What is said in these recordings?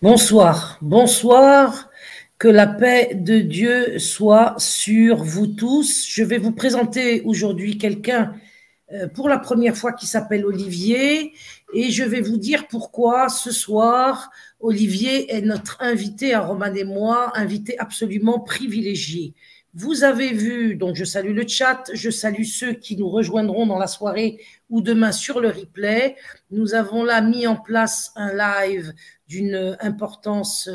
Bonsoir, bonsoir, que la paix de Dieu soit sur vous tous. Je vais vous présenter aujourd'hui quelqu'un pour la première fois qui s'appelle Olivier et je vais vous dire pourquoi ce soir Olivier est notre invité à Roman et moi, invité absolument privilégié. Vous avez vu, donc je salue le chat, je salue ceux qui nous rejoindront dans la soirée ou demain sur le replay. Nous avons là mis en place un live d'une importance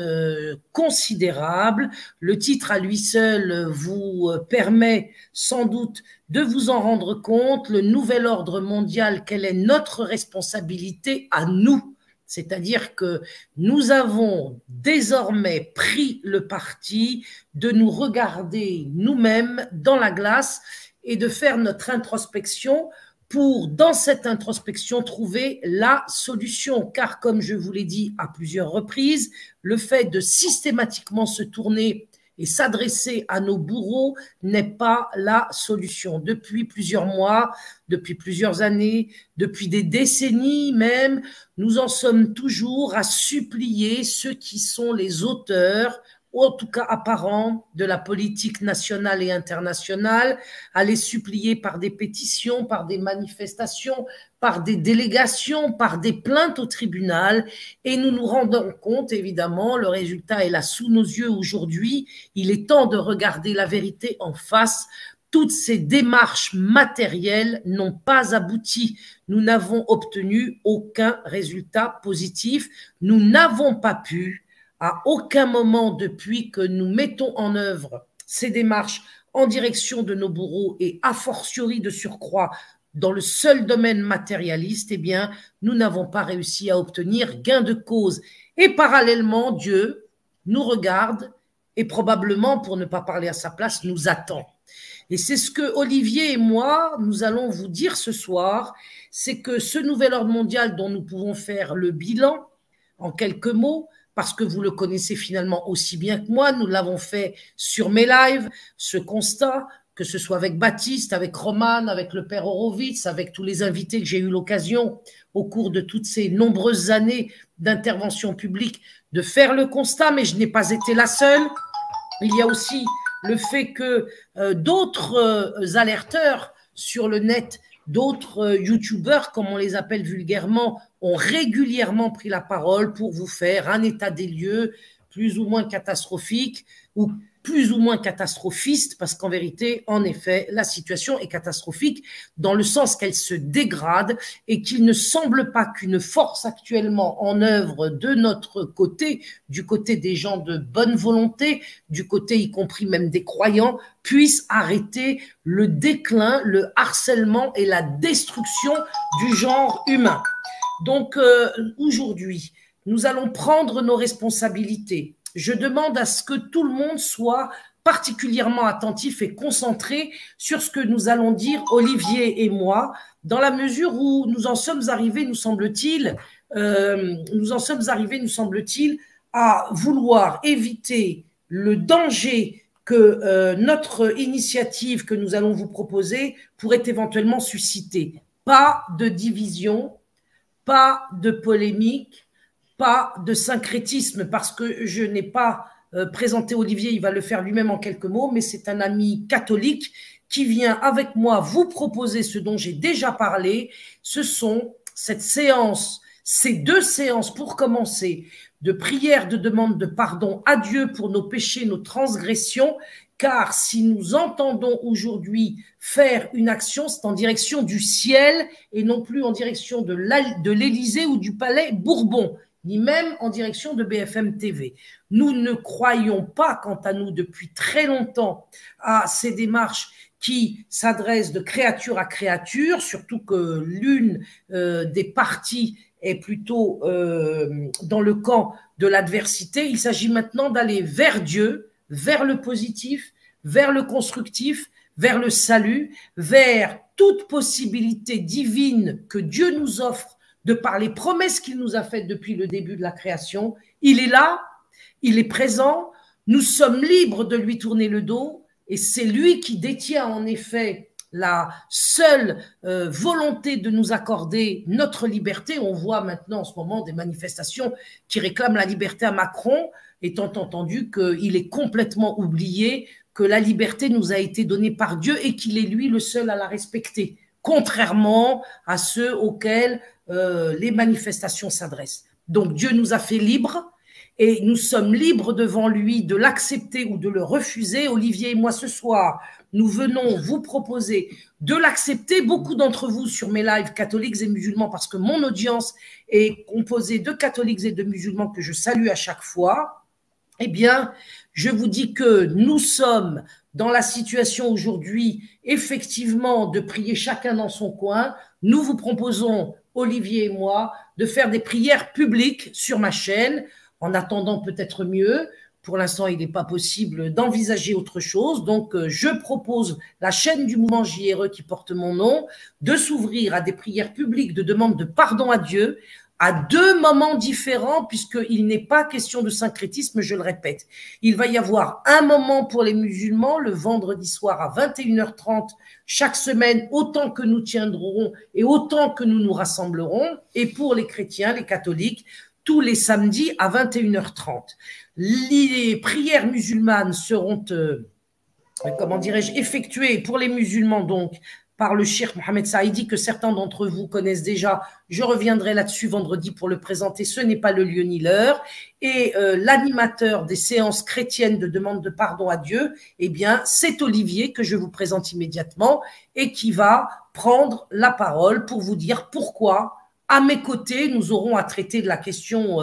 considérable. Le titre à lui seul vous permet sans doute de vous en rendre compte. Le nouvel ordre mondial, quelle est notre responsabilité à nous? C'est-à-dire que nous avons désormais pris le parti de nous regarder nous-mêmes dans la glace et de faire notre introspection pour, dans cette introspection, trouver la solution. Car, comme je vous l'ai dit à plusieurs reprises, le fait de systématiquement se tourner et s'adresser à nos bourreaux n'est pas la solution. Depuis plusieurs mois, depuis plusieurs années, depuis des décennies même, nous en sommes toujours à supplier ceux qui sont les auteurs, en tout cas apparents, de la politique nationale et internationale, à les supplier par des pétitions, par des manifestations, par des délégations, par des plaintes au tribunal. Et nous nous rendons compte, évidemment, le résultat est là sous nos yeux aujourd'hui. Il est temps de regarder la vérité en face. Toutes ces démarches matérielles n'ont pas abouti. Nous n'avons obtenu aucun résultat positif. Nous n'avons pas pu, à aucun moment depuis que nous mettons en œuvre ces démarches en direction de nos bourreaux et a fortiori de surcroît dans le seul domaine matérialiste, eh bien, nous n'avons pas réussi à obtenir gain de cause. Et parallèlement, Dieu nous regarde et probablement, pour ne pas parler à sa place, nous attend. Et c'est ce que Olivier et moi, nous allons vous dire ce soir, c'est que ce nouvel ordre mondial dont nous pouvons faire le bilan en quelques mots, parce que vous le connaissez finalement aussi bien que moi, nous l'avons fait sur mes lives, ce constat, que ce soit avec Baptiste, avec Roman, avec le père Horowitz, avec tous les invités que j'ai eu l'occasion au cours de toutes ces nombreuses années d'intervention publique de faire le constat, mais je n'ai pas été la seule. Il y a aussi le fait que d'autres alerteurs sur le net, d'autres youtubeurs, comme on les appelle vulgairement, ont régulièrement pris la parole pour vous faire un état des lieux plus ou moins catastrophique ou plus ou moins catastrophiste, parce qu'en vérité, en effet, la situation est catastrophique dans le sens qu'elle se dégrade et qu'il ne semble pas qu'une force actuellement en œuvre de notre côté, du côté des gens de bonne volonté, du côté y compris même des croyants, puisse arrêter le déclin, le harcèlement et la destruction du genre humain. Donc aujourd'hui, nous allons prendre nos responsabilités. Je demande à ce que tout le monde soit particulièrement attentif et concentré sur ce que nous allons dire, Olivier et moi, dans la mesure où nous en sommes arrivés, nous semble-t-il, à vouloir éviter le danger que notre initiative que nous allons vous proposer pourrait éventuellement susciter. Pas de division, pas de polémique, pas de syncrétisme, parce que je n'ai pas présenté Olivier, il va le faire lui-même en quelques mots, mais c'est un ami catholique qui vient avec moi vous proposer ce dont j'ai déjà parlé. Ce sont cette séance, ces deux séances pour commencer, de prière, de demande de pardon à Dieu pour nos péchés, nos transgressions, car si nous entendons aujourd'hui faire une action, c'est en direction du ciel et non plus en direction de l'Élysée ou du palais Bourbon, ni même en direction de BFM TV. Nous ne croyons pas, quant à nous, depuis très longtemps, à ces démarches qui s'adressent de créature à créature, surtout que l'une des parties est plutôt dans le camp de l'adversité. Il s'agit maintenant d'aller vers Dieu, vers le positif, vers le constructif, vers le salut, vers toute possibilité divine que Dieu nous offre de par les promesses qu'il nous a faites depuis le début de la création. Il est là, il est présent, nous sommes libres de lui tourner le dos et c'est lui qui détient en effet la seule volonté de nous accorder notre liberté. On voit maintenant en ce moment des manifestations qui réclament la liberté à Macron, étant entendu qu'il est complètement oublié que la liberté nous a été donnée par Dieu et qu'il est lui le seul à la respecter, contrairement à ceux auxquels les manifestations s'adressent. Donc Dieu nous a fait libres et nous sommes libres devant lui de l'accepter ou de le refuser. Olivier et moi ce soir, nous venons vous proposer de l'accepter. Beaucoup d'entre vous sur mes lives catholiques et musulmans, parce que mon audience est composée de catholiques et de musulmans que je salue à chaque fois, eh bien, je vous dis que nous sommes dans la situation aujourd'hui, effectivement, de prier chacun dans son coin. Nous vous proposons, Olivier et moi, de faire des prières publiques sur ma chaîne, en attendant peut-être mieux. Pour l'instant, il n'est pas possible d'envisager autre chose. Donc, je propose la chaîne du mouvement JRE qui porte mon nom de s'ouvrir à des prières publiques de demande de pardon à Dieu à deux moments différents, puisqu'il n'est pas question de syncrétisme, je le répète. Il va y avoir un moment pour les musulmans, le vendredi soir à 21h30, chaque semaine, autant que nous tiendrons et autant que nous nous rassemblerons. Et pour les chrétiens, les catholiques, tous les samedis à 21h30. Les prières musulmanes seront, comment dirais-je, effectuées pour les musulmans, donc, par le cheikh Mohamed Saïdi, que certains d'entre vous connaissent déjà. Je reviendrai là-dessus vendredi pour le présenter. Ce n'est pas le lieu ni l'heure. Et l'animateur des séances chrétiennes de demande de pardon à Dieu, eh bien, c'est Olivier que je vous présente immédiatement et qui va prendre la parole pour vous dire pourquoi, à mes côtés, nous aurons à traiter de la question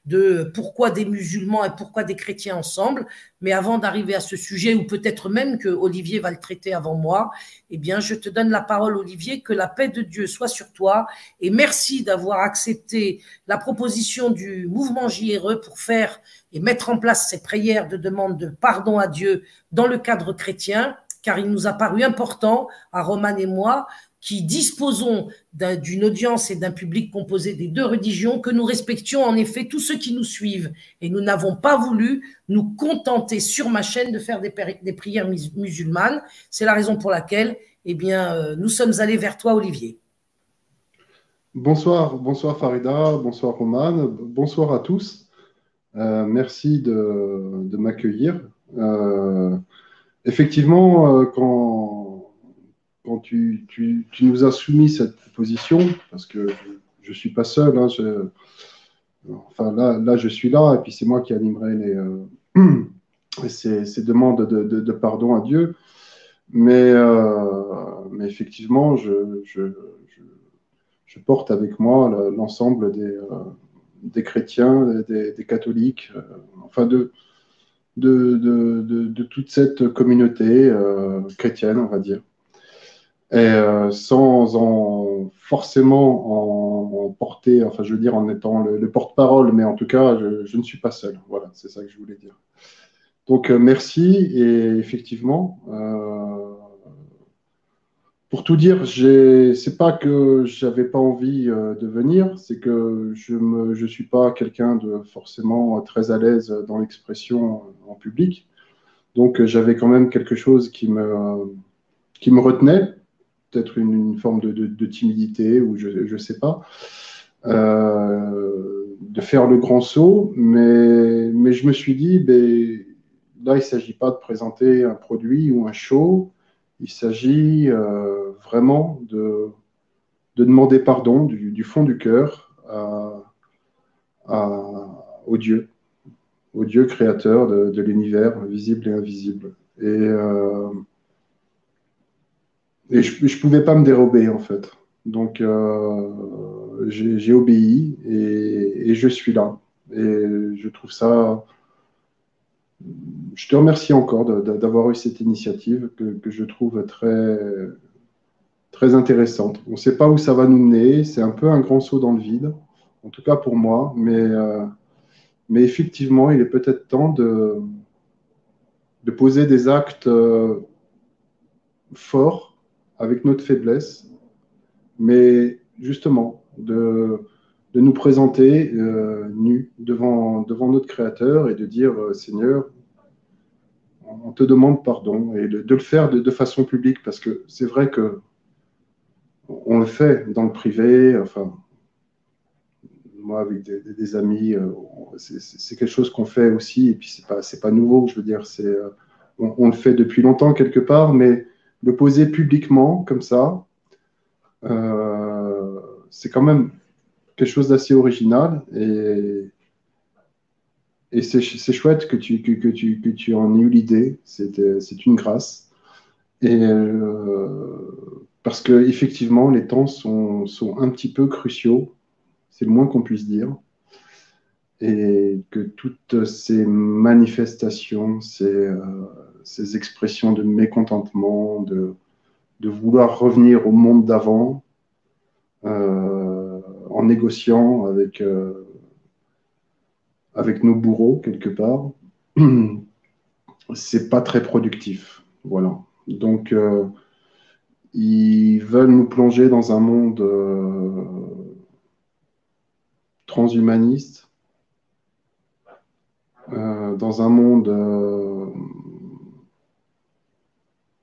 de pourquoi des musulmans et pourquoi des chrétiens ensemble. Mais avant d'arriver à ce sujet, ou peut-être même que Olivier va le traiter avant moi, eh bien, je te donne la parole, Olivier, que la paix de Dieu soit sur toi. Et merci d'avoir accepté la proposition du mouvement JRE pour faire et mettre en place ces prières de demande de pardon à Dieu dans le cadre chrétien, car il nous a paru important, à Roman et moi, qui disposons d'une audience et d'un public composé des deux religions, que nous respections en effet tous ceux qui nous suivent. Et nous n'avons pas voulu nous contenter sur ma chaîne de faire des prières musulmanes. C'est la raison pour laquelle, eh bien, nous sommes allés vers toi, Olivier. Bonsoir, bonsoir Farida, bonsoir Roman, bonsoir à tous. Merci de m'accueillir. Effectivement, quand tu nous as soumis cette proposition, parce que je ne suis pas seul, hein, enfin là, je suis là, et puis c'est moi qui animerai ces demandes de pardon à Dieu. Mais effectivement, je porte avec moi l'ensemble des chrétiens, des catholiques, enfin de toute cette communauté chrétienne, on va dire. Et sans forcément en porter, enfin je veux dire en étant le porte-parole, mais en tout cas, je ne suis pas seul. Voilà, c'est ça que je voulais dire. Donc merci, et effectivement, pour tout dire, c'est pas que j'avais pas envie de venir, c'est que je suis pas quelqu'un de forcément très à l'aise dans l'expression en public. Donc j'avais quand même quelque chose qui me retenait, peut-être une forme de timidité, ou je sais pas, de faire le grand saut, mais je me suis dit, ben, là, il ne s'agit pas de présenter un produit ou un show, il s'agit vraiment de demander pardon du fond du cœur au Dieu créateur de l'univers visible et invisible. Et je ne pouvais pas me dérober, en fait. Donc, j'ai obéi et je suis là. Et je trouve ça... Je te remercie encore d'avoir eu cette initiative que je trouve très, très intéressante. On ne sait pas où ça va nous mener. C'est un peu un grand saut dans le vide, en tout cas pour moi. Mais effectivement, il est peut-être temps de poser des actes forts avec notre faiblesse, mais justement de nous présenter nus devant notre Créateur et de dire Seigneur, on te demande pardon et de le faire de façon publique, parce que c'est vrai que on le fait dans le privé, enfin, moi avec des amis, c'est quelque chose qu'on fait aussi, et puis c'est pas nouveau, je veux dire, on le fait depuis longtemps quelque part, mais le poser publiquement comme ça, c'est quand même quelque chose d'assez original, et c'est chouette que tu en aies eu l'idée, c'est une grâce. Et parce que effectivement, les temps sont un petit peu cruciaux, c'est le moins qu'on puisse dire, et que toutes ces manifestations, ces expressions de mécontentement, de vouloir revenir au monde d'avant, en négociant avec nos bourreaux quelque part, c'est pas très productif. Voilà. Donc, ils veulent nous plonger dans un monde transhumaniste, dans un monde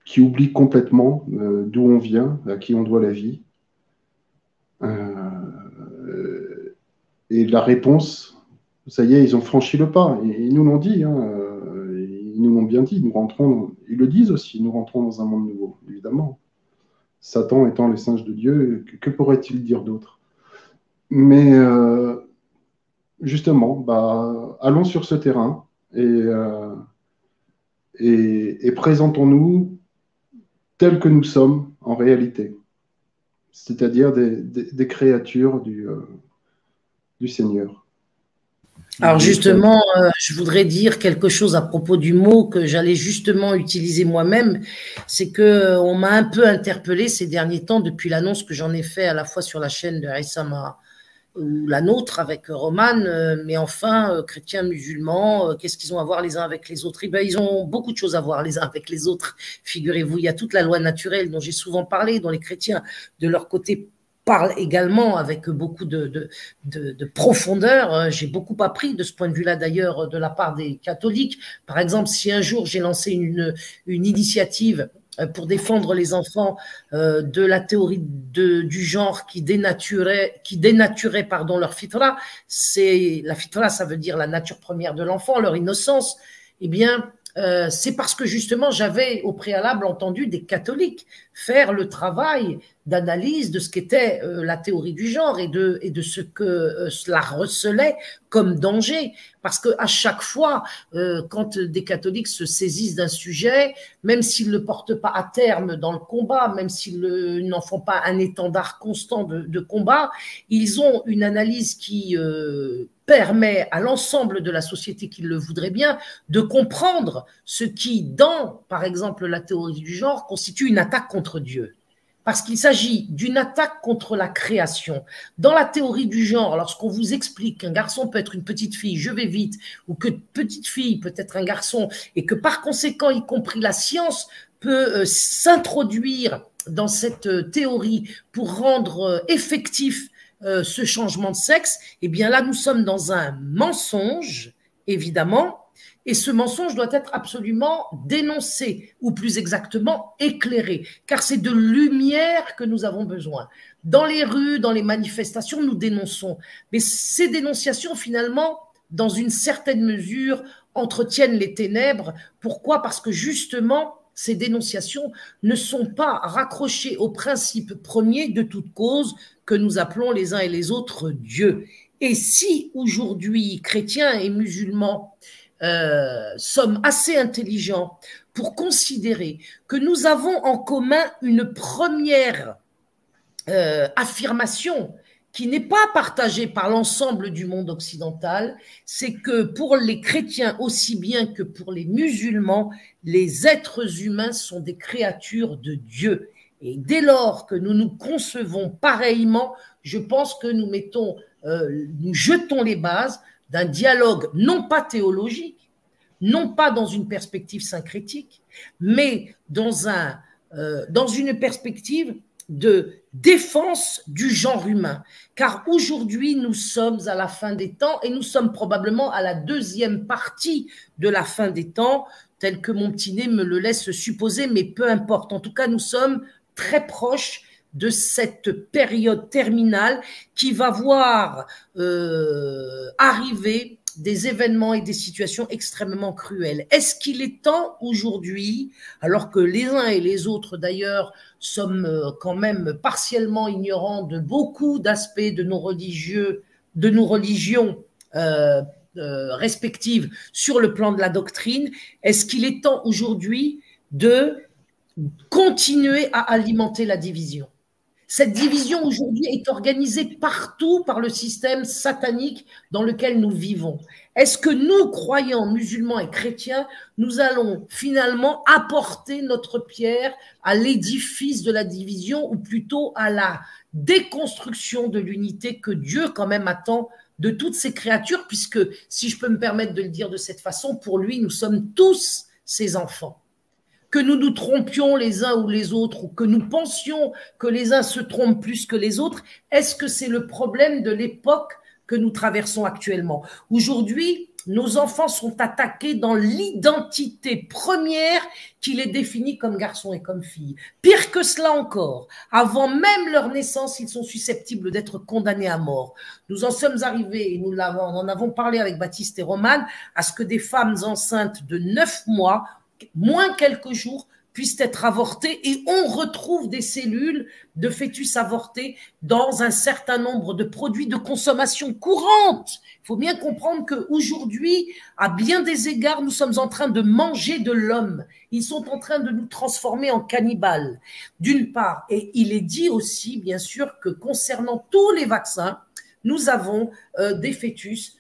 qui oublie complètement d'où on vient, à qui on doit la vie. Et la réponse, ça y est, ils ont franchi le pas. Ils nous l'ont dit, hein, ils nous l'ont bien dit. Ils le disent aussi, nous rentrons dans un monde nouveau, évidemment. Satan étant les singes de Dieu, que pourrait-il dire d'autre? Mais justement, bah, allons sur ce terrain et présentons-nous tels que nous sommes en réalité, c'est-à-dire des créatures du Seigneur. Alors justement, je voudrais dire quelque chose à propos du mot que j'allais justement utiliser moi-même. C'est que on m'a un peu interpellé ces derniers temps depuis l'annonce que j'en ai fait à la fois sur la chaîne de Aïssama ou la nôtre avec Roman, mais enfin, chrétiens, musulmans, qu'est-ce qu'ils ont à voir les uns avec les autres? Eh bien, ils ont beaucoup de choses à voir les uns avec les autres, figurez-vous. Il y a toute la loi naturelle dont j'ai souvent parlé, dont les chrétiens, de leur côté, parlent également avec beaucoup de profondeur. J'ai beaucoup appris de ce point de vue-là, d'ailleurs, de la part des catholiques. Par exemple, si un jour j'ai lancé une initiative pour défendre les enfants de la théorie du genre qui dénaturait pardon, leur fitra. La fitra, ça veut dire la nature première de l'enfant, leur innocence. Eh bien, c'est parce que justement, j'avais au préalable entendu des catholiques faire le travail d'analyse de ce qu'était la théorie du genre et de ce que cela recelait comme danger. Parce qu'à chaque fois, quand des catholiques se saisissent d'un sujet, même s'ils ne le portent pas à terme dans le combat, même s'ils n'en font pas un étendard constant de combat, ils ont une analyse qui permet à l'ensemble de la société qui le voudrait bien de comprendre ce qui, dans, par exemple, la théorie du genre, constitue une attaque contre Dieu. Parce qu'il s'agit d'une attaque contre la création. Dans la théorie du genre, lorsqu'on vous explique qu'un garçon peut être une petite fille, je vais vite, ou que petite fille peut être un garçon, et que par conséquent, y compris la science, peut s'introduire dans cette théorie pour rendre effectif ce changement de sexe, eh bien là, nous sommes dans un mensonge, évidemment, et ce mensonge doit être absolument dénoncé, ou plus exactement éclairé, car c'est de lumière que nous avons besoin. Dans les rues, dans les manifestations, nous dénonçons. Mais ces dénonciations, finalement, dans une certaine mesure, entretiennent les ténèbres. Pourquoi? Parce que justement, ces dénonciations ne sont pas raccrochées au principe premier de toute cause que nous appelons les uns et les autres Dieu. Et si aujourd'hui, chrétiens et musulmans, sommes assez intelligents pour considérer que nous avons en commun une première affirmation qui n'est pas partagée par l'ensemble du monde occidental, c'est que pour les chrétiens aussi bien que pour les musulmans, les êtres humains sont des créatures de Dieu. Et dès lors que nous nous concevons pareillement, je pense que nous jetons les bases d'un dialogue non pas théologique, non pas dans une perspective syncrétique, mais dans une perspective de défense du genre humain. Car aujourd'hui, nous sommes à la fin des temps et nous sommes probablement à la deuxième partie de la fin des temps, tel que mon petit nez me le laisse supposer, mais peu importe. En tout cas, nous sommes très proches de cette période terminale qui va voir arriver des événements et des situations extrêmement cruelles. Est-ce qu'il est temps aujourd'hui, alors que les uns et les autres d'ailleurs sommes quand même partiellement ignorants de beaucoup d'aspects de nos religions respectives sur le plan de la doctrine, est-ce qu'il est temps aujourd'hui de continuer à alimenter la division? Cette division aujourd'hui est organisée partout par le système satanique dans lequel nous vivons. Est-ce que nous, croyants, musulmans et chrétiens, nous allons finalement apporter notre pierre à l'édifice de la division ou plutôt à la déconstruction de l'unité que Dieu quand même attend de toutes ces créatures, puisque, si je peux me permettre de le dire de cette façon, pour lui, nous sommes tous ses enfants. Que nous nous trompions les uns ou les autres, ou que nous pensions que les uns se trompent plus que les autres, est-ce que c'est le problème de l'époque que nous traversons actuellement? Aujourd'hui, nos enfants sont attaqués dans l'identité première qui les définit comme garçons et comme filles. Pire que cela encore, avant même leur naissance, ils sont susceptibles d'être condamnés à mort. Nous en sommes arrivés, et nous en avons parlé avec Baptiste et Romane, à ce que des femmes enceintes de 9 mois moins quelques jours, puissent être avortés et on retrouve des cellules de fœtus avortés dans un certain nombre de produits de consommation courante. Il faut bien comprendre qu'aujourd'hui, à bien des égards, nous sommes en train de manger de l'homme. Ils sont en train de nous transformer en cannibales, d'une part. Et il est dit aussi, bien sûr, que concernant tous les vaccins, nous avons des fœtus,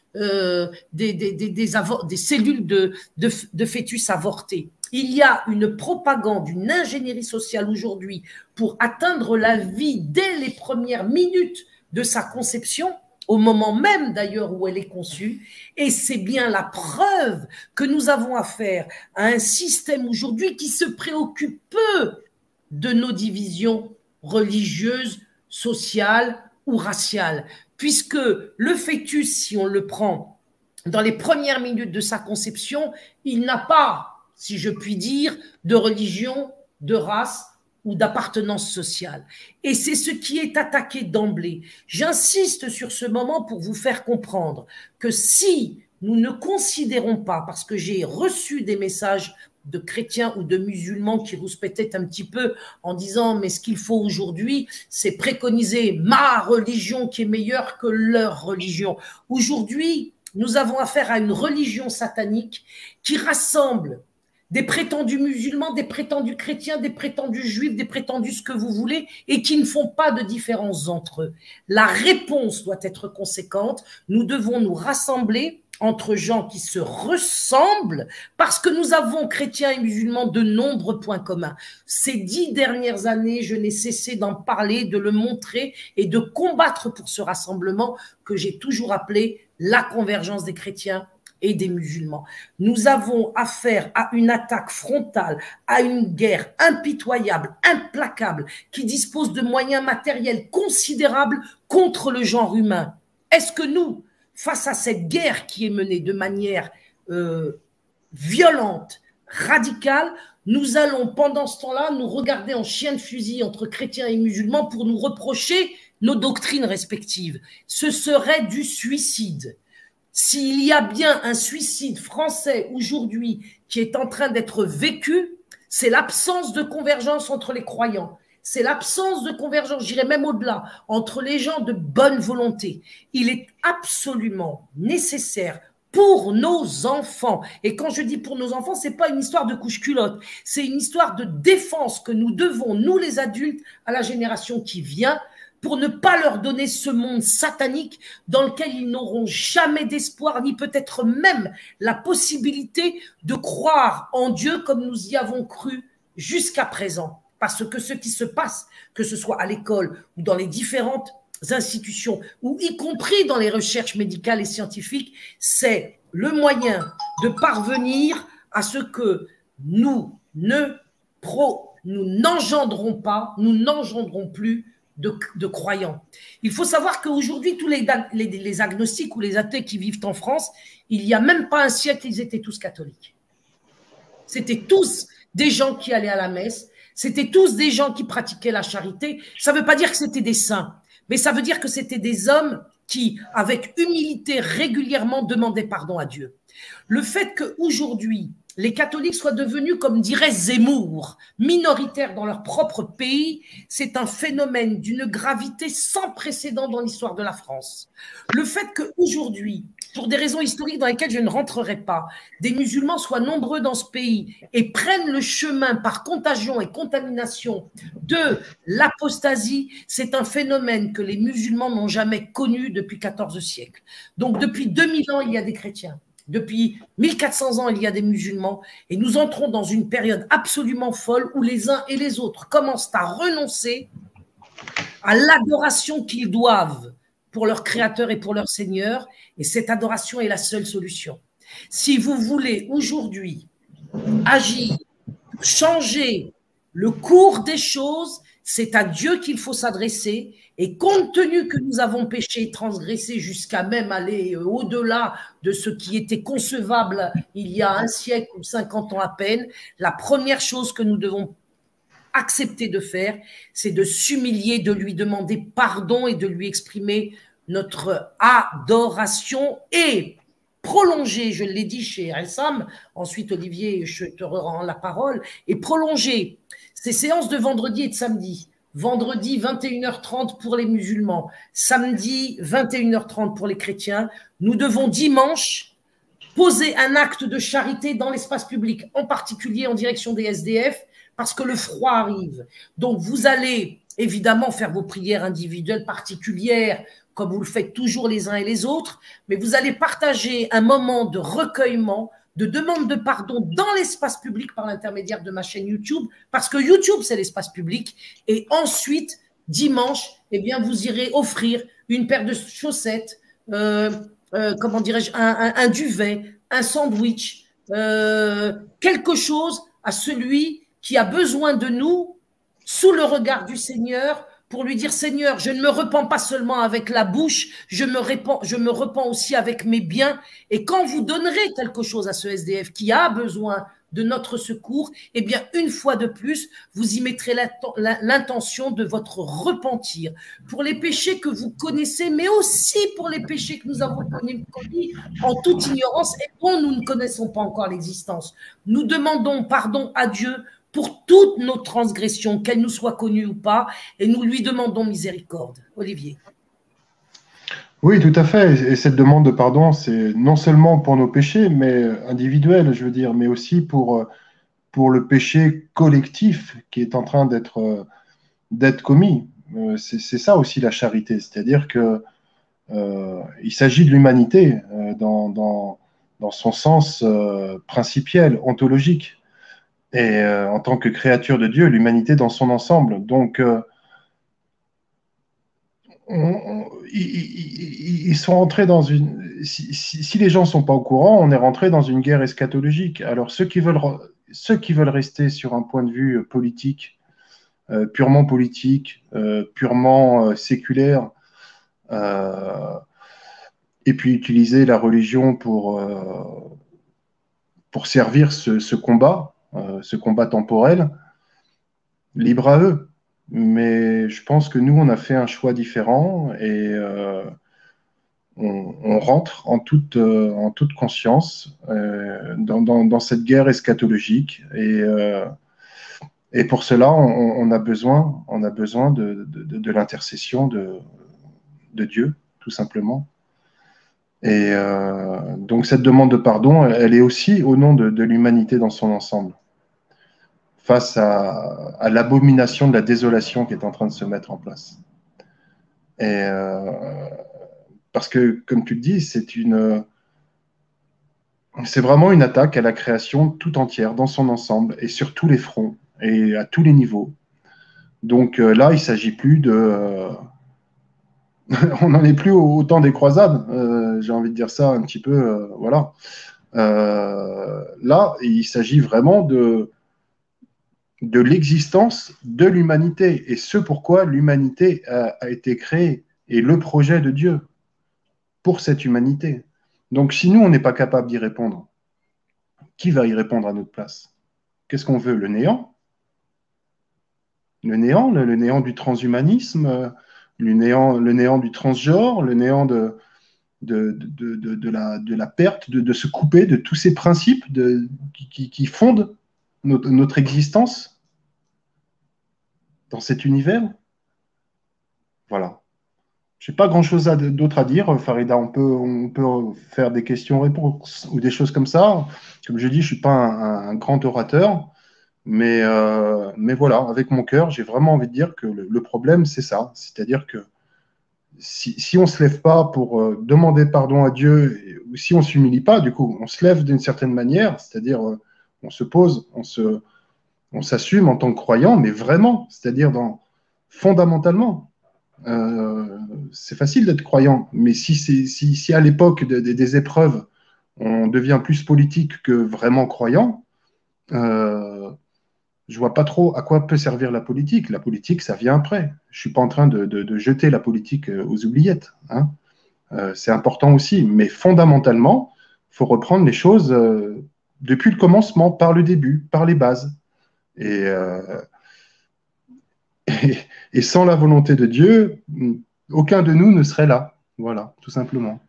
des cellules de fœtus avortés. Il y a une propagande, une ingénierie sociale aujourd'hui pour atteindre la vie dès les premières minutes de sa conception, au moment même d'ailleurs où elle est conçue, et c'est bien la preuve que nous avons affaire à un système aujourd'hui qui se préoccupe peu de nos divisions religieuses, sociales ou raciales, puisque le fœtus, si on le prend dans les premières minutes de sa conception, il n'a pas, si je puis dire, de religion, de race ou d'appartenance sociale. Et c'est ce qui est attaqué d'emblée. J'insiste sur ce moment pour vous faire comprendre que si nous ne considérons pas, parce que j'ai reçu des messages de chrétiens ou de musulmans qui rouspétaient un petit peu en disant mais ce qu'il faut aujourd'hui, c'est préconiser ma religion qui est meilleure que leur religion. Aujourd'hui, nous avons affaire à une religion satanique qui rassemble des prétendus musulmans, des prétendus chrétiens, des prétendus juifs, des prétendus ce que vous voulez, et qui ne font pas de différence entre eux. La réponse doit être conséquente. Nous devons nous rassembler entre gens qui se ressemblent, parce que nous avons, chrétiens et musulmans, de nombreux points communs. Ces 10 dernières années, je n'ai cessé d'en parler, de le montrer et de combattre pour ce rassemblement que j'ai toujours appelé la convergence des chrétiens et des musulmans. Nous avons affaire à une attaque frontale, à une guerre impitoyable, implacable, qui dispose de moyens matériels considérables contre le genre humain. Est-ce que nous, face à cette guerre qui est menée de manière violente, radicale, nous allons pendant ce temps-là nous regarder en chien de fusil entre chrétiens et musulmans pour nous reprocher nos doctrines respectives? Ce serait du suicide. S'il y a bien un suicide français aujourd'hui qui est en train d'être vécu, c'est l'absence de convergence entre les croyants. C'est l'absence de convergence, j'irais même au-delà, entre les gens de bonne volonté. Il est absolument nécessaire pour nos enfants, et quand je dis pour nos enfants, c'est pas une histoire de couche-culotte, c'est une histoire de défense que nous devons, nous les adultes, à la génération qui vient, pour ne pas leur donner ce monde satanique dans lequel ils n'auront jamais d'espoir, ni peut-être même la possibilité de croire en Dieu comme nous y avons cru jusqu'à présent. Parce que ce qui se passe, que ce soit à l'école ou dans les différentes institutions, ou y compris dans les recherches médicales et scientifiques, c'est le moyen de parvenir à ce que nous n'engendrons pas, nous n'engendrons plus de croyants. Il faut savoir qu'aujourd'hui, tous les agnostiques ou les athées qui vivent en France, il n'y a même pas un siècle, ils étaient tous catholiques. C'était tous des gens qui allaient à la messe, c'était tous des gens qui pratiquaient la charité. Ça ne veut pas dire que c'était des saints, mais ça veut dire que c'était des hommes qui, avec humilité, régulièrement demandaient pardon à Dieu. Le fait qu'aujourd'hui, les catholiques soient devenus, comme dirait Zemmour, minoritaires dans leur propre pays, c'est un phénomène d'une gravité sans précédent dans l'histoire de la France. Le fait qu'aujourd'hui, pour des raisons historiques dans lesquelles je ne rentrerai pas, des musulmans soient nombreux dans ce pays et prennent le chemin par contagion et contamination de l'apostasie, c'est un phénomène que les musulmans n'ont jamais connu depuis 14 siècles. Donc depuis 2000 ans, il y a des chrétiens. Depuis 1400 ans, il y a des musulmans et nous entrons dans une période absolument folle où les uns et les autres commencent à renoncer à l'adoration qu'ils doivent pour leur Créateur et pour leur Seigneur, et cette adoration est la seule solution. Si vous voulez aujourd'hui agir, changer le cours des choses, c'est à Dieu qu'il faut s'adresser, et compte tenu que nous avons péché et transgressé jusqu'à même aller au-delà de ce qui était concevable il y a un siècle ou 50 ans à peine, la première chose que nous devons accepter de faire, c'est de s'humilier, de lui demander pardon et de lui exprimer notre adoration et prolonger, je l'ai dit chez Sam, ensuite Olivier, je te rends la parole, et prolonger ces séances de vendredi et de samedi. Vendredi 21h30 pour les musulmans, samedi 21h30 pour les chrétiens. Nous devons dimanche poser un acte de charité dans l'espace public, en particulier en direction des SDF, parce que le froid arrive. Donc, vous allez évidemment faire vos prières individuelles particulières, comme vous le faites toujours les uns et les autres, mais vous allez partager un moment de recueillement, de demande de pardon dans l'espace public par l'intermédiaire de ma chaîne YouTube, parce que YouTube, c'est l'espace public. Et ensuite, dimanche, eh bien, vous irez offrir une paire de chaussettes, comment dirais-je, un duvet, un sandwich, quelque chose à celui qui a besoin de nous sous le regard du Seigneur pour lui dire, Seigneur, je ne me repens pas seulement avec la bouche, je me repens aussi avec mes biens. Et quand vous donnerez quelque chose à ce SDF qui a besoin de notre secours, eh bien, une fois de plus, vous y mettrez l'intention de votre repentir pour les péchés que vous connaissez, mais aussi pour les péchés que nous avons commis en toute ignorance et dont nous ne connaissons pas encore l'existence. Nous demandons pardon à Dieu pour toutes nos transgressions, qu'elles nous soient connues ou pas, et nous lui demandons miséricorde. Olivier. Oui, tout à fait. Et cette demande de pardon, c'est non seulement pour nos péchés, mais individuels, je veux dire, mais aussi pour le péché collectif qui est en train d'être commis. C'est ça aussi la charité, c'est-à-dire que il s'agit de l'humanité dans son sens principiel, ontologique. Et en tant que créature de Dieu, l'humanité dans son ensemble. Donc, ils sont entrés dans une... Si les gens ne sont pas au courant, on est rentré dans une guerre eschatologique. Alors, ceux qui veulent rester sur un point de vue politique, purement politique, purement séculaire, et puis utiliser la religion pour servir ce combat temporel, libre à eux. Mais je pense que nous, on a fait un choix différent et on rentre en toute conscience dans cette guerre eschatologique. Et pour cela, on a besoin de l'intercession de Dieu, tout simplement. Et donc cette demande de pardon, elle est aussi au nom de l'humanité dans son ensemble, face à l'abomination de la désolation qui est en train de se mettre en place. Et parce que, comme tu le dis, c'est vraiment une attaque à la création tout entière, dans son ensemble, et sur tous les fronts, et à tous les niveaux. Donc là, il ne s'agit plus de... on n'en est plus au temps des croisades, j'ai envie de dire ça un petit peu, voilà. Là, il s'agit vraiment de l'existence de l'humanité et ce pourquoi l'humanité a été créée et le projet de Dieu pour cette humanité. Donc, si nous, on n'est pas capable d'y répondre, qui va y répondre à notre place? Qu'est-ce qu'on veut? Le néant? Le néant du transhumanisme, le néant du transgenre, le néant de la perte, de se couper de tous ces principes qui fondent notre existence dans cet univers. Voilà. Je n'ai pas grand-chose d'autre à dire, Farida. On peut faire des questions-réponses ou des choses comme ça. Comme je dis, je ne suis pas un grand orateur, mais voilà, avec mon cœur, j'ai vraiment envie de dire que le problème, c'est ça. C'est-à-dire que si on ne se lève pas pour demander pardon à Dieu, ou si on ne s'humilie pas, du coup, on se lève d'une certaine manière, c'est-à-dire on se pose, on s'assume en tant que croyant, mais vraiment, c'est-à-dire fondamentalement. C'est facile d'être croyant, mais si à l'époque des épreuves, on devient plus politique que vraiment croyant, je vois pas trop à quoi peut servir la politique. La politique, ça vient après. Je suis pas en train de jeter la politique aux oubliettes, hein. C'est important aussi, mais fondamentalement, il faut reprendre les choses depuis le commencement, par le début, par les bases. Et, et sans la volonté de Dieu, aucun de nous ne serait là. Voilà, tout simplement.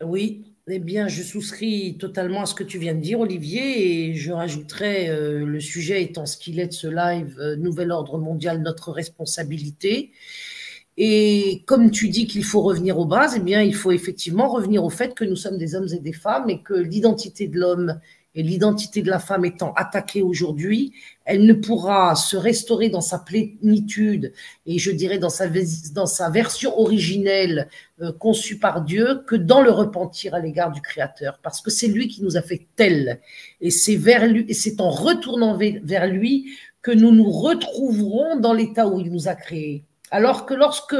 Oui, eh bien, je souscris totalement à ce que tu viens de dire, Olivier, et je rajouterais, le sujet étant ce qu'il est de ce live, Nouvel ordre mondial, notre responsabilité. Et comme tu dis qu'il faut revenir aux bases, eh bien, il faut effectivement revenir au fait que nous sommes des hommes et des femmes et que l'identité de l'homme et l'identité de la femme étant attaquée aujourd'hui, elle ne pourra se restaurer dans sa plénitude et je dirais dans sa version originelle conçue par Dieu que dans le repentir à l'égard du Créateur, parce que c'est lui qui nous a fait tels et c'est vers lui et c'est en retournant vers lui que nous nous retrouverons dans l'état où il nous a créés. Alors que lorsque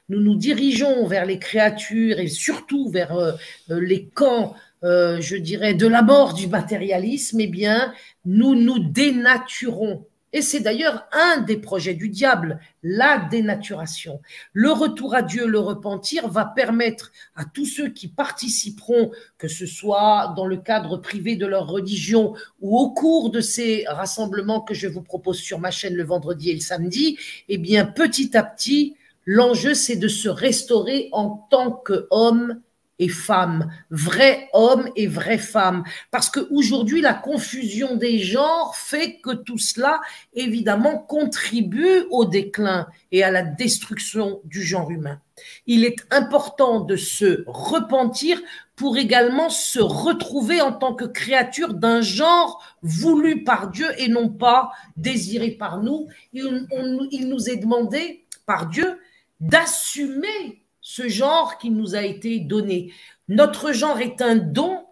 nous nous dirigeons vers les créatures et surtout vers les camps, je dirais, de la mort du matérialisme, eh bien, nous nous dénaturons. Et c'est d'ailleurs un des projets du diable, la dénaturation. Le retour à Dieu, le repentir, va permettre à tous ceux qui participeront, que ce soit dans le cadre privé de leur religion ou au cours de ces rassemblements que je vous propose sur ma chaîne le vendredi et le samedi, eh bien, petit à petit, l'enjeu, c'est de se restaurer en tant qu'homme et femme, vrai homme et vraie femme. Parce qu'aujourd'hui, la confusion des genres fait que tout cela, évidemment, contribue au déclin et à la destruction du genre humain. Il est important de se repentir pour également se retrouver en tant que créature d'un genre voulu par Dieu et non pas désiré par nous. Il nous est demandé par Dieu d'assumer ce genre qui nous a été donné. Notre genre est un don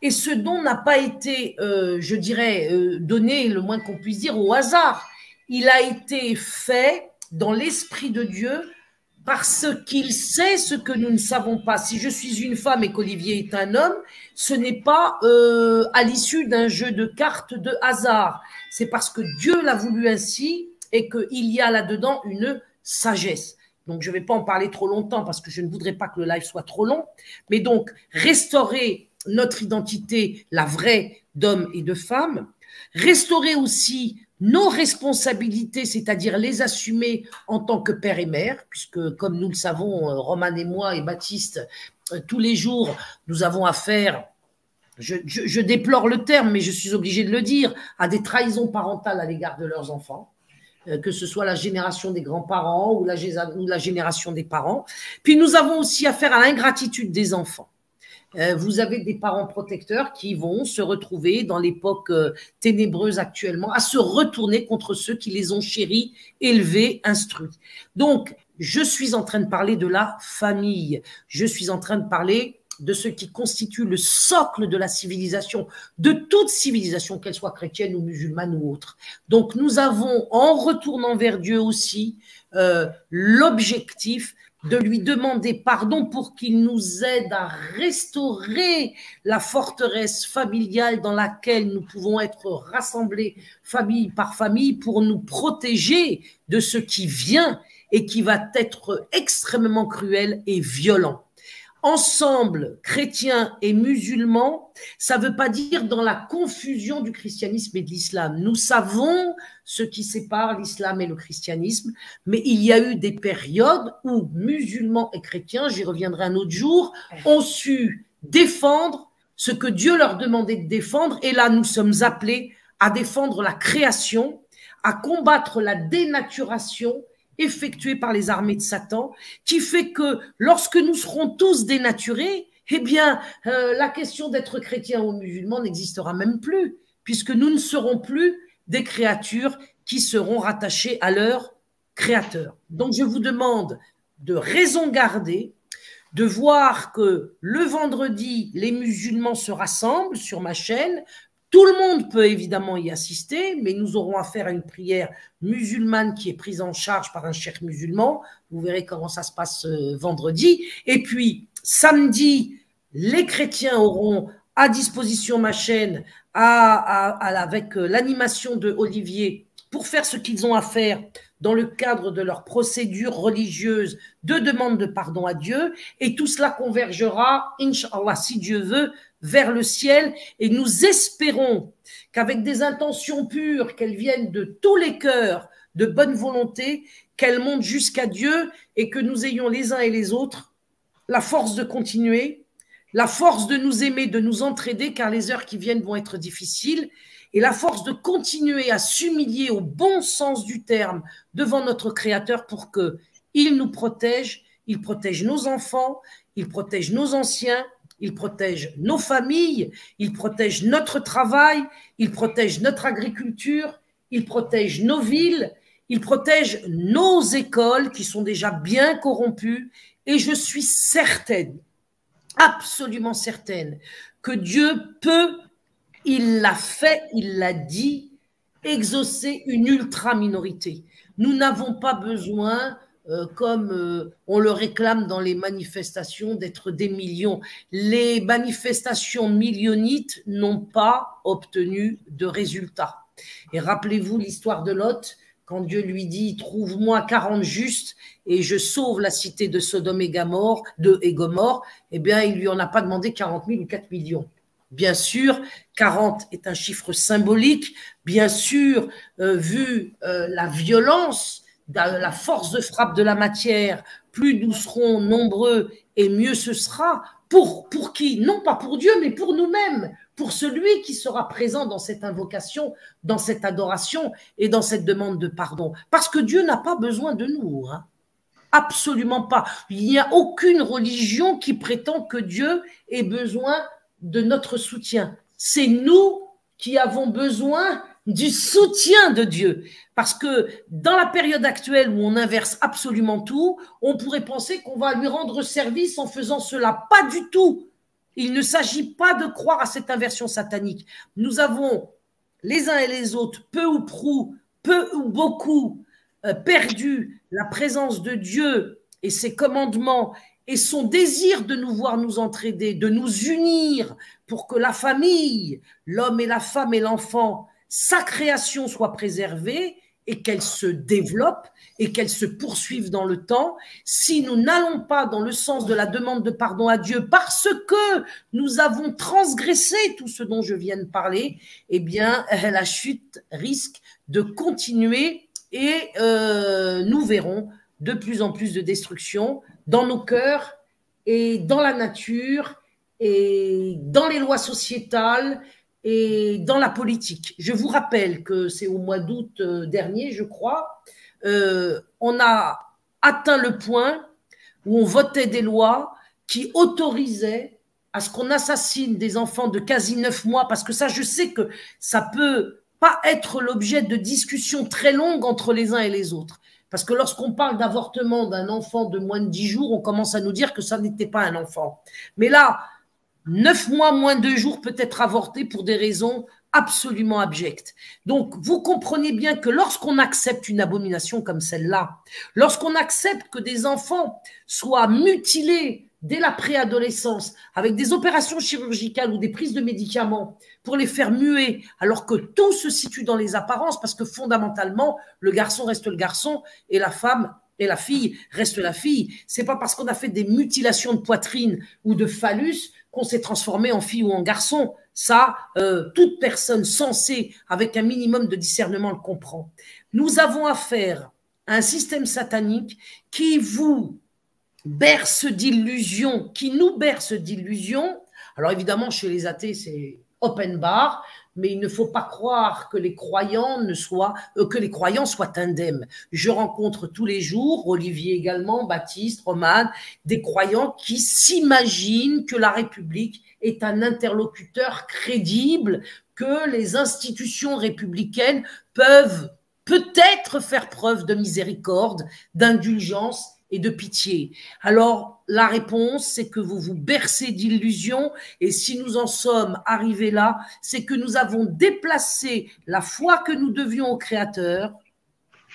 et ce don n'a pas été, je dirais, donné, le moins qu'on puisse dire, au hasard. Il a été fait dans l'esprit de Dieu parce qu'il sait ce que nous ne savons pas. Si je suis une femme et qu'Olivier est un homme, ce n'est pas à l'issue d'un jeu de cartes de hasard. C'est parce que Dieu l'a voulu ainsi et qu'il y a là-dedans une sagesse. Donc, je ne vais pas en parler trop longtemps parce que je ne voudrais pas que le live soit trop long. Mais donc, restaurer notre identité, la vraie d'homme et de femme. Restaurer aussi nos responsabilités, c'est-à-dire les assumer en tant que père et mère, puisque comme nous le savons, Roman et moi et Baptiste, tous les jours, nous avons affaire, je déplore le terme, mais je suis obligé de le dire, à des trahisons parentales à l'égard de leurs enfants, que ce soit la génération des grands-parents ou la génération des parents. Puis nous avons aussi affaire à l'ingratitude des enfants. Vous avez des parents protecteurs qui vont se retrouver dans l'époque ténébreuse actuellement à se retourner contre ceux qui les ont chéris, élevés, instruits. Donc, je suis en train de parler de la famille. Je suis en train de parler de ce qui constitue le socle de la civilisation, de toute civilisation, qu'elle soit chrétienne ou musulmane ou autre. Donc, nous avons, en retournant vers Dieu aussi, l'objectif de lui demander pardon pour qu'il nous aide à restaurer la forteresse familiale dans laquelle nous pouvons être rassemblés famille par famille pour nous protéger de ce qui vient et qui va être extrêmement cruel et violent. ensemble, chrétiens et musulmans, ça ne veut pas dire dans la confusion du christianisme et de l'islam. Nous savons ce qui sépare l'islam et le christianisme, mais il y a eu des périodes où musulmans et chrétiens, j'y reviendrai un autre jour, ont su défendre ce que Dieu leur demandait de défendre. Et là, nous sommes appelés à défendre la création, à combattre la dénaturation effectuée par les armées de Satan, qui fait que lorsque nous serons tous dénaturés, eh bien, la question d'être chrétien ou musulman n'existera même plus, puisque nous ne serons plus des créatures qui seront rattachées à leur créateur. Donc, je vous demande de raison garder, de voir que le vendredi, les musulmans se rassemblent sur ma chaîne. Tout le monde peut évidemment y assister, mais nous aurons affaire à une prière musulmane qui est prise en charge par un cheikh musulman. Vous verrez comment ça se passe vendredi. Et puis, samedi, les chrétiens auront à disposition ma chaîne avec l'animation de Olivier pour faire ce qu'ils ont à faire dans le cadre de leur procédure religieuse de demande de pardon à Dieu. Et tout cela convergera, Inch'Allah, si Dieu veut, vers le ciel. Et nous espérons qu'avec des intentions pures, qu'elles viennent de tous les cœurs, de bonne volonté, qu'elles montent jusqu'à Dieu et que nous ayons les uns et les autres la force de continuer, la force de nous aimer, de nous entraider, car les heures qui viennent vont être difficiles, et la force de continuer à s'humilier au bon sens du terme devant notre Créateur pour qu'il nous protège, il protège nos enfants, il protège nos anciens, il protège nos familles, il protège notre travail, il protège notre agriculture, il protège nos villes, il protège nos écoles qui sont déjà bien corrompues. Et je suis certaine, absolument certaine, que Dieu peut, il l'a fait, il l'a dit, exaucer une ultra-minorité. Nous n'avons pas besoin, comme on le réclame dans les manifestations, d'être des millions. Les manifestations millionites n'ont pas obtenu de résultats. Et rappelez-vous l'histoire de Lot, quand Dieu lui dit « Trouve-moi 40 justes et je sauve la cité de Sodome et Gomorrhe », eh bien, il ne lui en a pas demandé 40 000 ou 4 millions. Bien sûr, 40 est un chiffre symbolique. Bien sûr, vu la violence, la force de frappe de la matière, plus nous serons nombreux et mieux ce sera. Pour qui? Non pas pour Dieu, mais pour nous-mêmes, pour celui qui sera présent dans cette invocation, dans cette adoration et dans cette demande de pardon. Parce que Dieu n'a pas besoin de nous, hein. Absolument pas. Il n'y a aucune religion qui prétend que Dieu ait besoin de notre soutien. C'est nous qui avons besoin du soutien de Dieu. Parce que dans la période actuelle où on inverse absolument tout, on pourrait penser qu'on va lui rendre service en faisant cela. Pas du tout. Il ne s'agit pas de croire à cette inversion satanique. Nous avons les uns et les autres, peu ou prou, peu ou beaucoup, perdu la présence de Dieu et ses commandements et son désir de nous voir nous entraider, de nous unir pour que la famille, l'homme et la femme et l'enfant, sa création soit préservée et qu'elle se développe et qu'elle se poursuive dans le temps. Si nous n'allons pas dans le sens de la demande de pardon à Dieu parce que nous avons transgressé tout ce dont je viens de parler, eh bien, la chute risque de continuer et nous verrons de plus en plus de destruction dans nos cœurs et dans la nature et dans les lois sociétales et dans la politique. Je vous rappelle que c'est au mois d'août dernier, je crois, on a atteint le point où on votait des lois qui autorisaient à ce qu'on assassine des enfants de quasi 9 mois, parce que ça, je sais que ça peut pas être l'objet de discussions très longues entre les uns et les autres. Parce que lorsqu'on parle d'avortement d'un enfant de moins de 10 jours, on commence à nous dire que ça n'était pas un enfant. Mais là, 9 mois moins 2 jours peut être avorté pour des raisons absolument abjectes. Donc, vous comprenez bien que lorsqu'on accepte une abomination comme celle-là, lorsqu'on accepte que des enfants soient mutilés dès la préadolescence, avec des opérations chirurgicales ou des prises de médicaments pour les faire muer, alors que tout se situe dans les apparences, parce que fondamentalement, le garçon reste le garçon et la femme Et la fille reste la fille. C'est pas parce qu'on a fait des mutilations de poitrine ou de phallus qu'on s'est transformé en fille ou en garçon. Ça, toute personne sensée avec un minimum de discernement le comprend. Nous avons affaire à un système satanique qui vous berce d'illusions, qui nous berce d'illusions. Alors évidemment, chez les athées, c'est open bar, mais il ne faut pas croire que les croyants soient indemnes. Je rencontre tous les jours, Olivier également, Baptiste, Romane, des croyants qui s'imaginent que la République est un interlocuteur crédible, que les institutions républicaines peuvent peut-être faire preuve de miséricorde, d'indulgence et de pitié. Alors, la réponse, c'est que vous vous bercez d'illusions, et si nous en sommes arrivés là, c'est que nous avons déplacé la foi que nous devions au Créateur,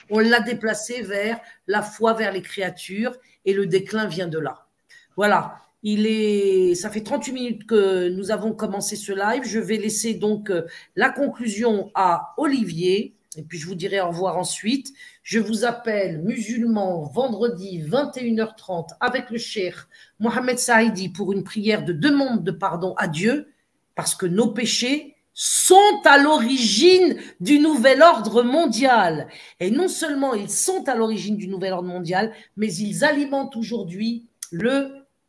on l'a déplacée vers la foi vers les créatures, et le déclin vient de là. Voilà. Ça fait 38 minutes que nous avons commencé ce live. Je vais laisser donc la conclusion à Olivier. Et puis je vous dirai au revoir ensuite. Je vous appelle musulman vendredi 21h30 avec le cheikh Mohamed Saïdi pour une prière de demande de pardon à Dieu, parce que nos péchés sont à l'origine du nouvel ordre mondial. Et non seulement ils sont à l'origine du nouvel ordre mondial, mais ils alimentent aujourd'hui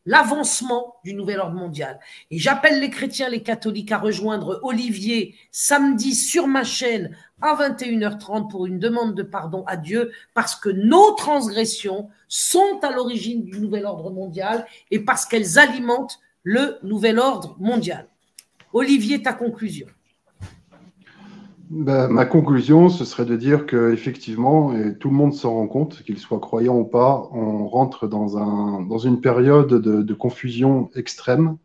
l'avancement du nouvel ordre mondial. Et j'appelle les chrétiens, les catholiques à rejoindre Olivier samedi sur ma chaîne à 21h30 pour une demande de pardon à Dieu, parce que nos transgressions sont à l'origine du nouvel ordre mondial et parce qu'elles alimentent le nouvel ordre mondial. Olivier, ta conclusion. Ma conclusion, ce serait de dire qu'effectivement, et tout le monde s'en rend compte, qu'il soit croyant ou pas, on rentre dans une période de confusion extrême,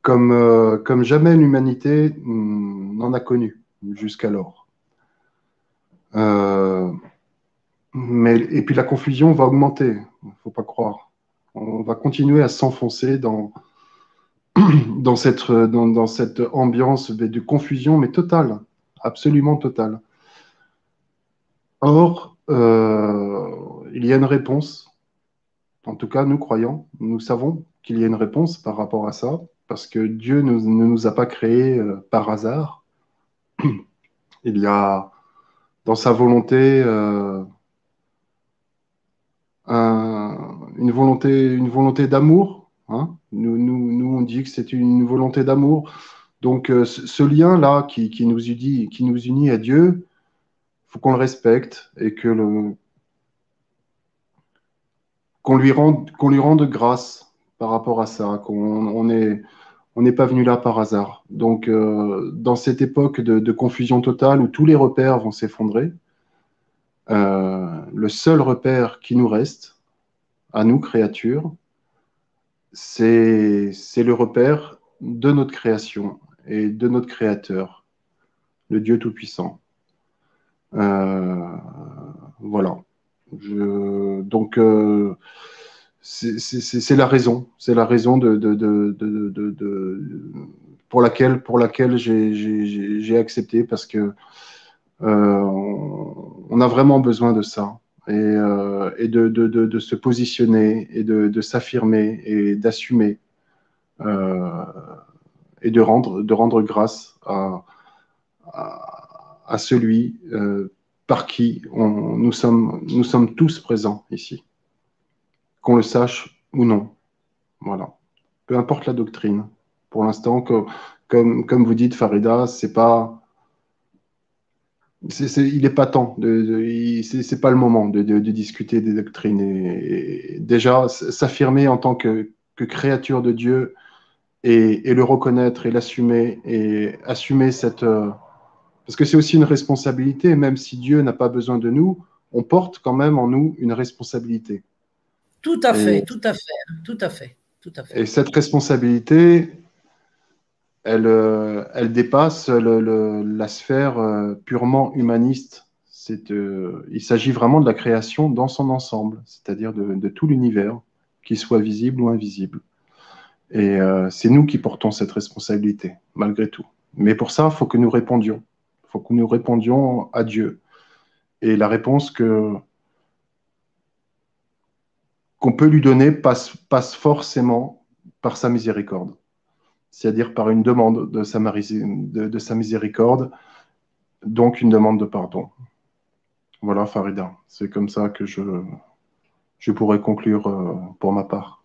comme jamais l'humanité n'en a connu jusqu'alors. Et puis la confusion va augmenter, il ne faut pas croire. On va continuer à s'enfoncer dans cette ambiance de confusion, mais totale, absolument totale. Or, il y a une réponse. En tout cas, nous croyants, nous savons qu'il y a une réponse par rapport à ça, parce que Dieu ne nous a pas créés par hasard. Il y a dans sa volonté une volonté d'amour. Hein. Nous, on dit que c'est une volonté d'amour. Donc, ce lien-là qui nous unit à Dieu, il faut qu'on le respecte et qu'on lui rende grâce par rapport à ça, qu'on n'est pas venu là par hasard. Donc, dans cette époque de confusion totale où tous les repères vont s'effondrer, le seul repère qui nous reste, à nous, créatures, c'est le repère de notre création et de notre Créateur, le Dieu Tout-Puissant. Voilà. Donc, c'est la raison pour laquelle j'ai accepté, parce que on a vraiment besoin de ça, et de se positionner et de s'affirmer et d'assumer et de rendre grâce à celui par qui nous sommes tous présents ici, qu'on le sache ou non. Voilà. Peu importe la doctrine. Pour l'instant, comme vous dites, Farida, il n'est pas temps, c'est pas le moment de discuter des doctrines. Et déjà, s'affirmer en tant que créature de Dieu et le reconnaître et l'assumer, et assumer parce que c'est aussi une responsabilité, même si Dieu n'a pas besoin de nous, on porte quand même en nous une responsabilité. Tout à fait, tout à fait, tout à fait, tout à fait. Et cette responsabilité, elle dépasse la sphère purement humaniste. Il s'agit vraiment de la création dans son ensemble, c'est-à-dire de tout l'univers, qu'il soit visible ou invisible. Et c'est nous qui portons cette responsabilité, malgré tout. Mais pour ça, il faut que nous répondions. Il faut que nous répondions à Dieu. Et la réponse que qu'on peut lui donner passe forcément par sa miséricorde, c'est-à-dire par une demande de sa miséricorde, donc une demande de pardon. Voilà, Farida, c'est comme ça que je pourrais conclure pour ma part.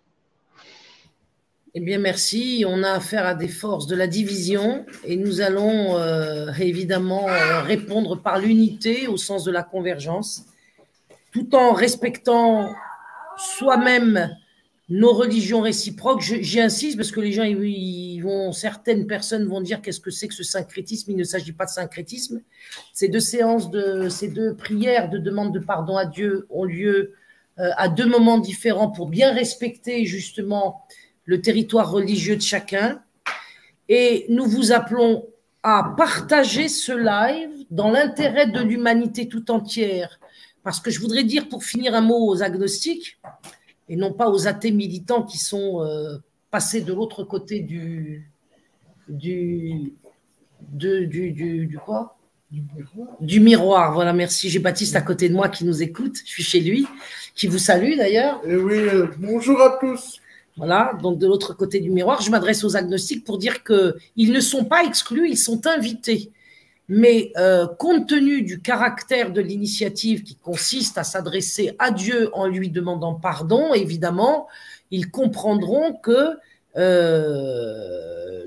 Eh bien, merci. On a affaire à des forces de la division et nous allons évidemment répondre par l'unité au sens de la convergence, tout en respectant soi-même nos religions réciproques. J'y insiste parce que les gens, certaines personnes vont dire qu'est-ce que c'est que ce syncrétisme. Il ne s'agit pas de syncrétisme. Ces deux prières de demande de pardon à Dieu ont lieu à deux moments différents pour bien respecter justement le territoire religieux de chacun. Et nous vous appelons à partager ce live dans l'intérêt de l'humanité tout entière. Parce que je voudrais dire, pour finir, un mot aux agnostiques, et non pas aux athées militants qui sont passés de l'autre côté du miroir. Voilà, merci. J'ai Baptiste à côté de moi qui nous écoute. Je suis chez lui, qui vous salue d'ailleurs. Et oui, bonjour à tous. Voilà, donc de l'autre côté du miroir, je m'adresse aux agnostiques pour dire qu'ils ne sont pas exclus, ils sont invités. Mais compte tenu du caractère de l'initiative qui consiste à s'adresser à Dieu en lui demandant pardon, évidemment, ils comprendront que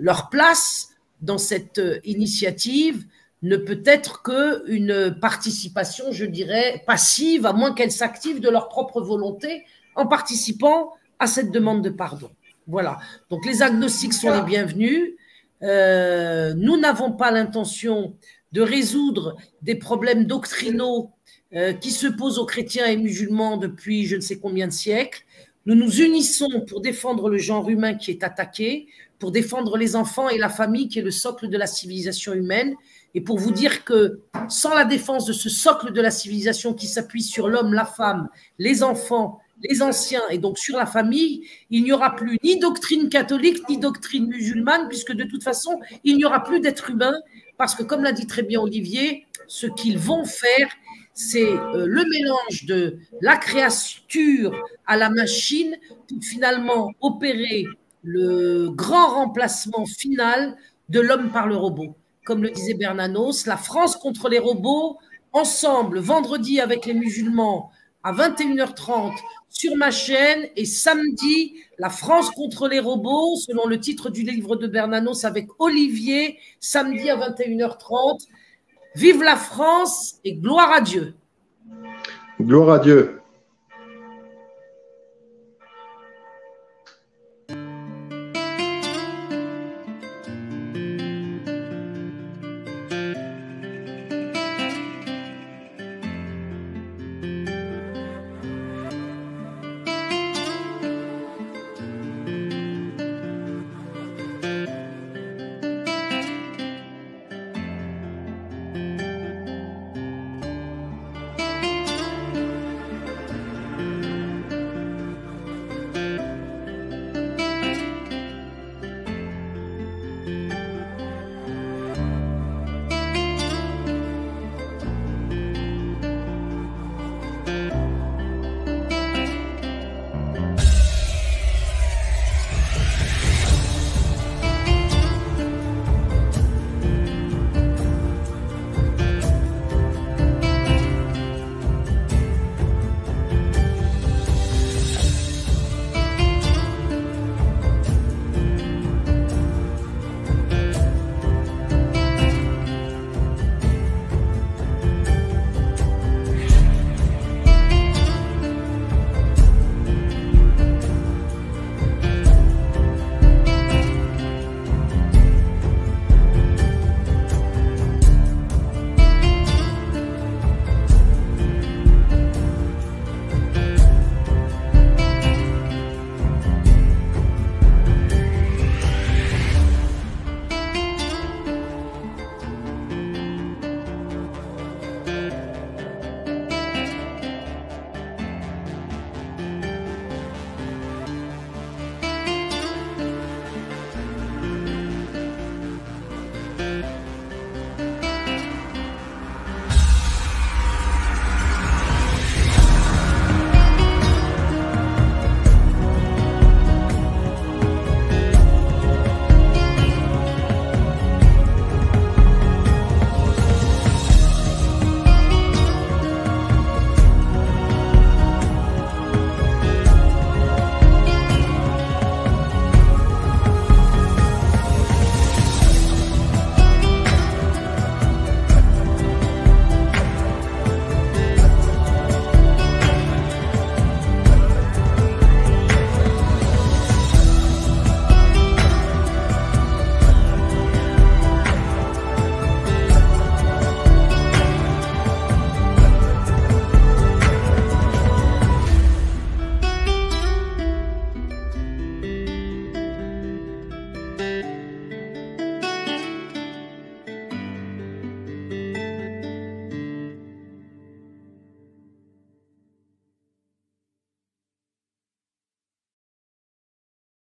leur place dans cette initiative ne peut être qu'une participation, je dirais, passive, à moins qu'elles s'activent de leur propre volonté en participant à cette demande de pardon. Voilà. Donc, les agnostiques sont les bienvenus. Nous n'avons pas l'intention de résoudre des problèmes doctrinaux qui se posent aux chrétiens et musulmans depuis je ne sais combien de siècles. Nous nous unissons pour défendre le genre humain qui est attaqué, pour défendre les enfants et la famille qui est le socle de la civilisation humaine, et pour vous dire que sans la défense de ce socle de la civilisation qui s'appuie sur l'homme, la femme, les enfants, les anciens et donc sur la famille, il n'y aura plus ni doctrine catholique ni doctrine musulmane, puisque de toute façon, il n'y aura plus d'être humain, parce que comme l'a dit très bien Olivier, ce qu'ils vont faire, c'est le mélange de la créature à la machine pour finalement opérer le grand remplacement final de l'homme par le robot. Comme le disait Bernanos, la France contre les robots, ensemble, vendredi avec les musulmans, à 21h30 sur ma chaîne, et samedi, la France contre les robots, selon le titre du livre de Bernanos avec Olivier, samedi à 21h30. Vive la France et gloire à Dieu. Gloire à Dieu.